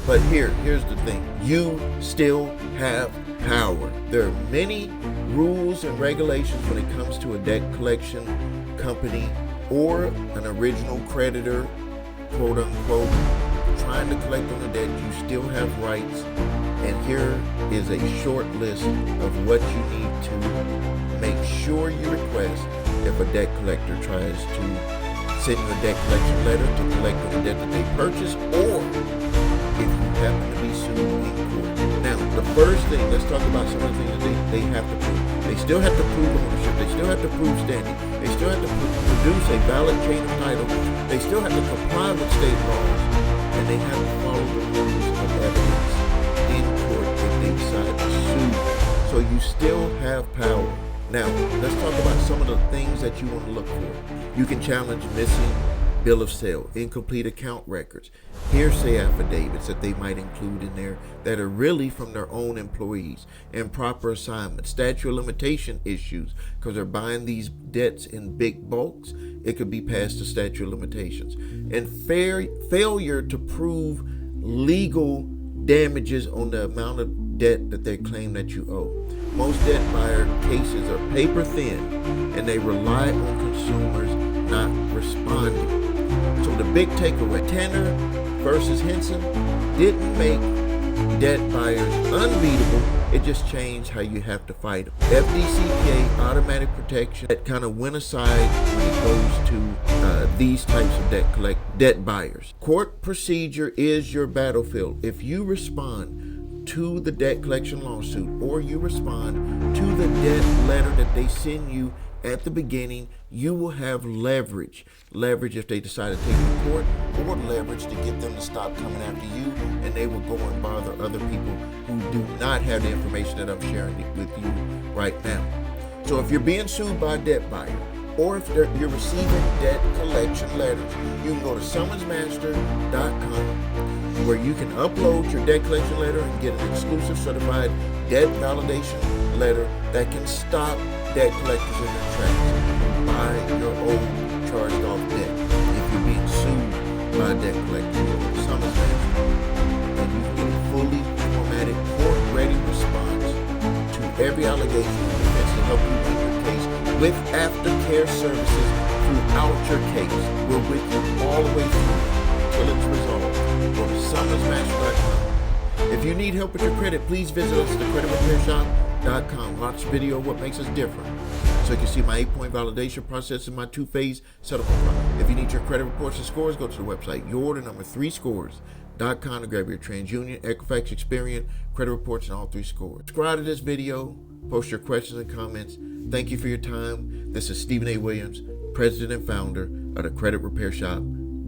But here's the thing. You still have power. There are many rules and regulations when it comes to a debt collection company or an original creditor, quote unquote, trying to collect on the debt. You still have rights. And here is a short list of what you need to make sure you request if a debt collector tries to send you a debt collection letter to collect on the debt that they purchased, or if you happen to be sued in court. Now, the first thing, let's talk about some of the things that they have to prove. They still have to prove ownership. They still have to prove standing. They still have to produce a valid chain of title. They still have to comply with state laws, and they have to follow the rules of evidence in court if they decide to sue. So you still have power. Now, let's talk about some of the things that you want to look for. You can challenge missing bill of sale, incomplete account records, hearsay affidavits that they might include in there that are really from their own employees, improper assignments, statute of limitation issues, because they're buying these debts in big bulks. It could be past the statute of limitations. And failure to prove legal damages on the amount of debt that they claim that you owe. Most debt buyer cases are paper thin, and they rely on consumers not responding. So the big takeaway, Tanner versus Henson didn't make debt buyers unbeatable. It just changed how you have to fight them. FDCPA, automatic protection, that kind of went aside when it goes to these types of debt buyers. Court procedure is your battlefield. If you respond to the debt collection lawsuit, or you respond to the debt letter that they send you at the beginning, you will have leverage. Leverage if they decide to take you to court, or leverage to get them to stop coming after you, and they will go and bother other people who do not have the information that I'm sharing with you right now. So if you're being sued by a debt buyer, or if you're receiving debt collection letters, you can go to summonsmaster.com, where you can upload your debt collection letter and get an exclusive certified debt validation letter that can stop debt collectors in their tracks and buy your own charged off debt. If you're being sued by a debt collector, you go to SummonSmaster, and you can get a fully formatted, court-ready response to every allegation and defense to help you win your case with aftercare services throughout your case. We're with you all the way through till it's resolved. Go to SummonSmaster.com. If you need help with your credit, please visit us at thecreditrepairshop.com. Watch the video, what makes us different, so you can see my 8-point validation process and my 2-phase settlement process. If you need your credit reports and scores, go to the website, yourorder3scores.com, to grab your TransUnion, Equifax, Experian, credit reports, and all 3 scores. Subscribe to this video, post your questions and comments. Thank you for your time. This is Stephen A. Williams, President and Founder of thecreditrepairshop.com.